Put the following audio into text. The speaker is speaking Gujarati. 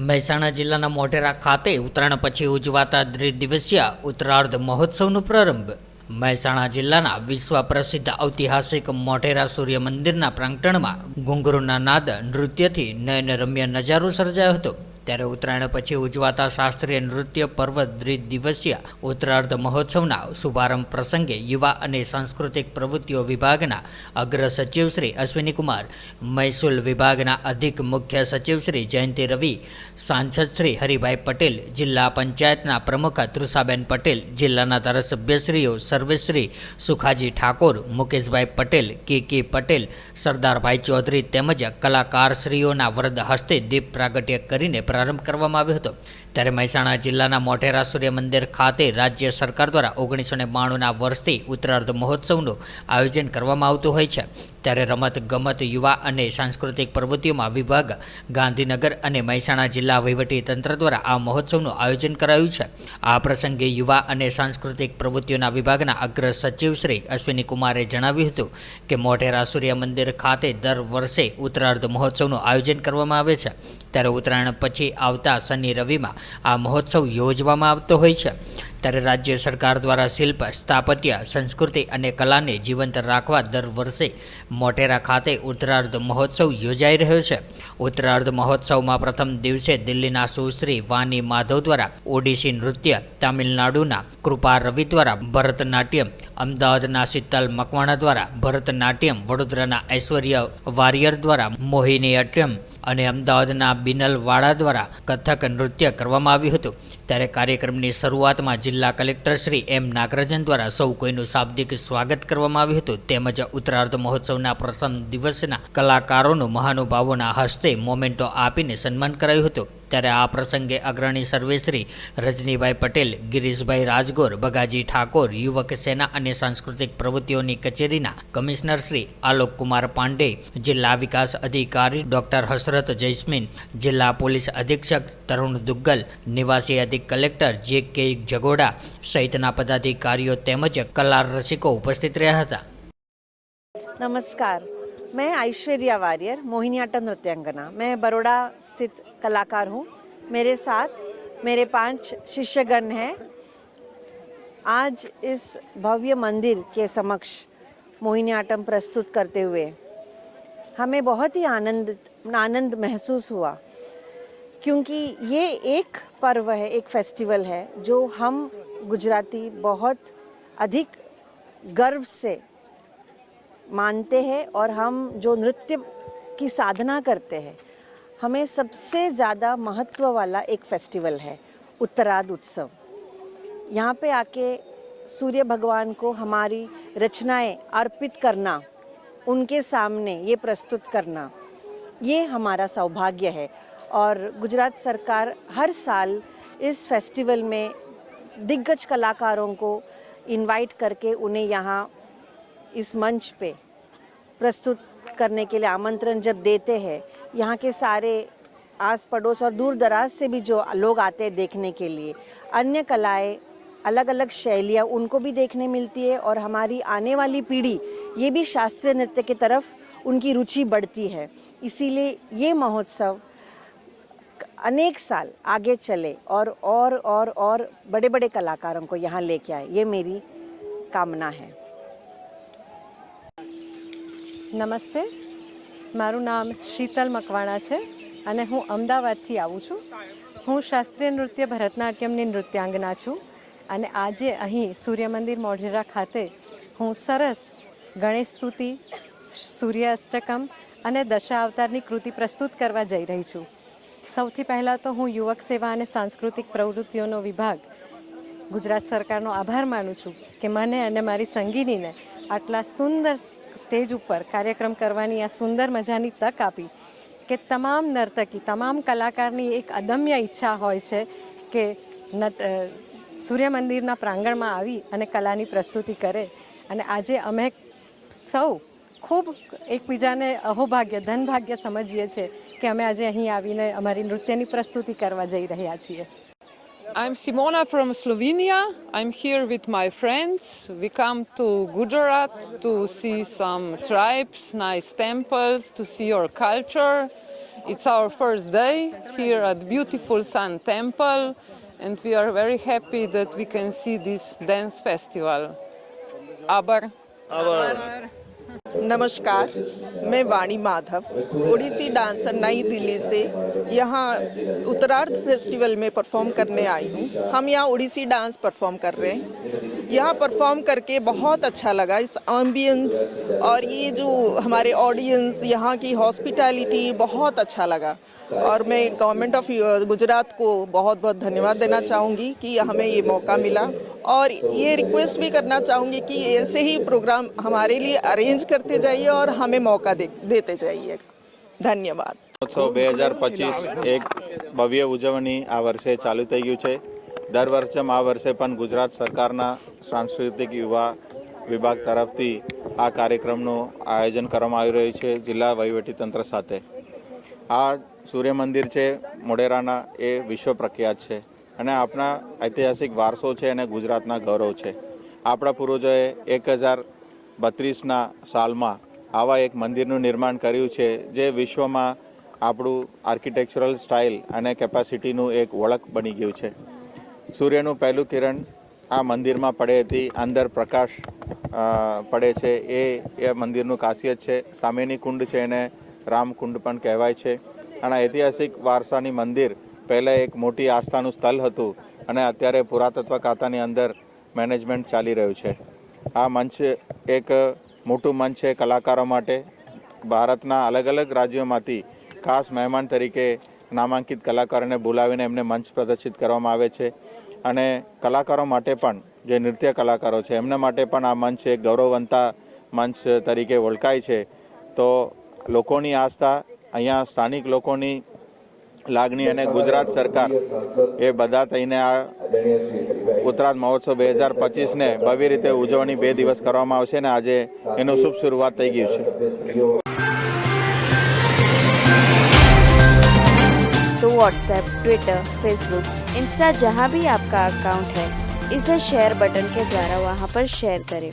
મહેસાણા જિલ્લાના મોઢેરા ખાતે ઉત્તરાયણ પછી ઉજવાતા દ્વિદિવસીય ઉત્તરાર્ધ મહોત્સવનો પ્રારંભ. મહેસાણા જિલ્લાના વિશ્વ પ્રસિદ્ધ ઐતિહાસિક મોઢેરા સૂર્ય મંદિરના પ્રાંગણમાં ઘુંઘરૂના નાદ નૃત્યથી નયનરમ્ય નજારો સર્જાયો હતો. ત્યારે ઉત્તરાયણ પછી ઉજવાતા શાસ્ત્રીય નૃત્ય પર્વ દ્વિદિવસીય ઉત્તરાર્ધ મહોત્સવના શુભારંભ પ્રસંગે યુવા અને સાંસ્કૃતિક પ્રવૃત્તિઓ વિભાગના અગ્ર સચિવ શ્રી અશ્વિની કુમાર, મહેસૂલ વિભાગના અધિક મુખ્ય સચિવ શ્રી જયંતિ રવિ, સાંસદ શ્રી હરિભાઈ પટેલ, જિલ્લા પંચાયતના પ્રમુખ તૃષાબેન પટેલ, જિલ્લાના ધારાસભ્યશ્રીઓ સર્વેશ્રી સુખાજી ઠાકોર, મુકેશભાઈ પટેલ, કે પટેલ, સરદારભાઈ ચૌધરી તેમજ કલાકારશ્રીઓના વરદ હસ્તે દીપ પ્રાગટ્ય કરીને પ્રારંભ કરવામાં આવ્યો હતો. ત્યારે મહેસાણા જિલ્લાના મોઢેરા સૂર્ય મંદિર ખાતે રાજ્ય સરકાર દ્વારા 1992ના વર્ષથી ઉત્તરાર્ધ મહોત્સવનું આયોજન કરવામાં આવતું હોય છે. ત્યારે રમત ગમત, યુવા અને સાંસ્કૃતિક પ્રવૃત્તિઓમાં વિભાગ ગાંધીનગર અને મહેસાણા જિલ્લા વહીવટી તંત્ર દ્વારા આ મહોત્સવનું આયોજન કરાયું છે. આ પ્રસંગે યુવા અને સાંસ્કૃતિક પ્રવૃત્તિઓના વિભાગના અગ્ર સચિવ શ્રી અશ્વિની કુમારે જણાવ્યું હતું કે મોઢેરા સૂર્ય મંદિર ખાતે દર વર્ષે ઉત્તરાર્ધ મહોત્સવનું આયોજન કરવામાં આવે છે. ત્યારે ઉત્તરાયણ પછી આવતા શનિ રવિમાં આ મહોત્સવ યોજવામાં આવતો હોય છે. ત્યારે રાજ્ય સરકાર દ્વારા શિલ્પ, સ્થાપત્ય, સંસ્કૃતિ અને કલાને જીવંત રાખવા દર વર્ષે મોઢેરા ખાતે ઉત્તરાર્ધ મહોત્સવ યોજાઈ રહ્યો છે. ઉત્તરાર્ધ મહોત્સવમાં પ્રથમ દિવસે દિલ્હીના સુશ્રી વાણી માધવ દ્વારા ઓડિસી નૃત્ય, તામિલનાડુના કૃપા રવિ દ્વારા ભરતનાટ્યમ, અમદાવાદના શીતલ મકવાણા દ્વારા ભરતનાટ્યમ, વડોદરાના ઐશ્વર્ય વારિયર દ્વારા મોહિનીઅટ્યમ અને અમદાવાદના બિનલ વાળા દ્વારા કથક નૃત્ય કરવામાં આવ્યું હતું. ત્યારે કાર્યક્રમની શરૂઆતમાં જિલ્લા કલેક્ટર શ્રી એમ નાગરાજન દ્વારા સૌ કોઈનું શાબ્દિક સ્વાગત કરવામાં આવ્યું હતું. તેમજ ઉત્તરાર્ધ મહોત્સવના પ્રથમ દિવસના કલાકારોનું મહાનુભાવોના હસ્તે મોમેન્ટો આપીને સન્માન કરાયું હતું. ત્યારે આ પ્રસંગે અગ્રણી સર્વેશ્રી રજનીભાઈ પટેલ, ગિરીશભાઈ રાજગોર, બગાજી ઠાકોર, યુવક સેના અને સાંસ્કૃતિક પ્રવૃત્તિઓની કચેરીના કમિશનર શ્રી આલોક કુમાર પાંડે, જિલ્લા વિકાસ અધિકારી ડોક્ટર હસરત જૈસ્મીન, જિલ્લા પોલીસ અધિક્ષક તરુણ દુગ્ગલ, નિવાસી અધિક કલેક્ટર જે.કે. જગોડા સહિતના પદાધિકારીઓ તેમજ કલા રસિકો ઉપસ્થિત રહ્યા હતા. नमस्कार, मैं ऐश्वर्या वारियर, मोहिनीअट्टम नृत्यांगना। मैं बड़ौदा स्थित कलाकार हूँ। मेरे साथ मेरे 5 शिष्यगण हैं। आज इस भव्य मंदिर के समक्ष मोहिनीअट्टम प्रस्तुत करते हुए हमें बहुत ही आनंद महसूस हुआ, क्योंकि ये एक पर्व है, एक फेस्टिवल है जो हम गुजराती बहुत अधिक गर्व से मानते हैं और हम जो नृत्य की साधना करते हैं, हमें सबसे ज़्यादा महत्व वाला एक फेस्टिवल है उत्तरार्ध उत्सव। यहाँ पे आके सूर्य भगवान को हमारी रचनाएं अर्पित करना, उनके सामने ये प्रस्तुत करना, ये हमारा सौभाग्य है। और गुजरात सरकार हर साल इस फेस्टिवल में दिग्गज कलाकारों को इनवाइट करके उन्हें यहाँ इस मंच पे प्रस्तुत करने के लिए आमंत्रण जब देते हैं, यहाँ के सारे आस पड़ोस और दूर दराज से भी जो लोग आते हैं देखने के लिए, अन्य कलाएं, अलग अलग शैलियाँ उनको भी देखने मिलती है और हमारी आने वाली पीढ़ी ये भी शास्त्रीय नृत्य की तरफ उनकी रुचि बढ़ती है। इसीलिए ये महोत्सव अनेक साल आगे चले और बड़े बड़े कलाकारों को यहाँ लेके आए, ये मेरी कामना है। નમસ્તે, મારું નામ શીતલ મકવાણા છે અને હું અમદાવાદથી આવું છું. હું શાસ્ત્રીય નૃત્ય ભરતનાટ્યમની નૃત્યાંગના છું અને આજે અહીં સૂર્ય મંદિર મોઢેરા ખાતે હું સરસ ગણેશ સ્તુતિ, સૂર્ય અષ્ટકમ અને દશા અવતારની કૃતિ પ્રસ્તુત કરવા જઈ રહી છું. સૌથી પહેલાં તો હું યુવક સેવા અને સાંસ્કૃતિક પ્રવૃત્તિઓનો વિભાગ ગુજરાત સરકારનો આભાર માનું છું કે મને અને મારી સંગીનીને આટલા સુંદર સ્ટેજ ઉપર કાર્યક્રમ કરવાની આ સુંદર મજાની તક આપી કે તમામ નર્તકી, તમામ કલાકારની એક અદમ્ય ઈચ્છા હોય છે કે સૂર્ય મંદિરના પ્રાંગણમાં આવી અને કલાની પ્રસ્તુતિ કરે. અને આજે અમે સૌ ખૂબ એકબીજાને અહોભાગ્ય, ધનભાગ્ય સમજીએ છીએ કે અમે આજે અહીં આવીને અમારી નૃત્યની પ્રસ્તુતિ કરવા જઈ રહ્યા છીએ. I'm Simona from Slovenia. I'm here with my friends. We come to Gujarat to see some tribes, nice temples, to see our culture. It's our first day here at beautiful Sun Temple, and we are very happy that we can see this dance festival. Aber. नमस्कार, मैं वाणी माधव ओडिसी डांसर नई दिल्ली से यहाँ उत्तरार्ध फेस्टिवल में परफॉर्म करने आई हूँ। हम यहाँ ओडिसी डांस परफॉर्म कर रहे हैं। यहाँ परफॉर्म करके बहुत अच्छा लगा। इस एम्बियंस और ये जो हमारे ऑडियंस, यहाँ की हॉस्पिटैलिटी बहुत अच्छा लगा। और मैं गवर्नमेंट ऑफ गुजरात को बहुत बहुत धन्यवाद देना चाहूँगी कि हमें ये मौका मिला, और ये रिक्वेस्ट भी करना चाहूँगी कि ऐसे ही प्रोग्राम हमारे लिए अरेंज करते जाइए और हमें मौका देते जाइए। धन्यवाद। મહોત્સવ 2025 એક ભવ્ય ઉજવણી આ વર્ષે ચાલુ થઈ ગયું છે. દર વર્ષે આ વર્ષે પણ ગુજરાત સરકારના સાંસ્કૃતિક યુવા વિભાગ તરફથી આ કાર્યક્રમનું આયોજન કરવામાં આવી રહ્યું છે જિલ્લા વહીવટીતંત્ર સાથે. આ સૂર્ય મંદિર છે મોઢેરાના, એ વિશ્વ પ્રખ્યાત છે અને આપણા ઐતિહાસિક વારસો છે અને ગુજરાતના ગૌરવ છે. આપણા પૂર્વજોએ 1032ના સાલમાં આવા એક મંદિરનું નિર્માણ કર્યું છે જે વિશ્વમાં આપણું આર્કિટેક્ચરલ સ્ટાઇલ અને કેપેસિટીનું એક ઓળખ બની ગયું છે. સૂર્યનું પહેલું કિરણ આ મંદિરમાં પડે હતી, અંદર પ્રકાશ પડે છે, એ મંદિરનું ખાસિયત છે. સામેની કુંડ છે એને રામકુંડ પણ કહેવાય છે. અને ઐતિહાસિક વારસાની મંદિર પહેલાં એક મોટી આસ્થાનું સ્થળ હતું અને અત્યારે પુરાતત્વ ખાતાની અંદર મેનેજમેન્ટ ચાલી રહ્યું છે. આ મંચ એક મોટું મંચ છે કલાકારો માટે. ભારતના અલગ અલગ રાજ્યોમાંથી ખાસ મહેમાન તરીકે નામાંકિત કલાકારોને બોલાવીને એમને મંચ પ્રદર્શિત કરવામાં આવે છે. અને કલાકારો માટે પણ, જે નૃત્ય કલાકારો છે એમના માટે પણ આ મંચ એક ગૌરવવંતા મંચ તરીકે ઓળખાય છે. તો લોકોની આસ્થા, અહીંયા સ્થાનિક લોકોની લાગણી અને ગુજરાત સરકાર એ બધા થઈને આ ઉત્તરાર્ધ મહોત્સવ 2025ને ભવ્ય રીતે ઉજવણી 2 દિવસ કરવામાં આવશે અને આજે એનું શુભ શરૂઆત થઈ ગયું છે. तो व्हाट्सएप, ट्विटर, फेसबुक, इंस्टा जहाँ भी आपका अकाउंट है, इसे शेयर बटन के द्वारा वहाँ पर शेयर करें।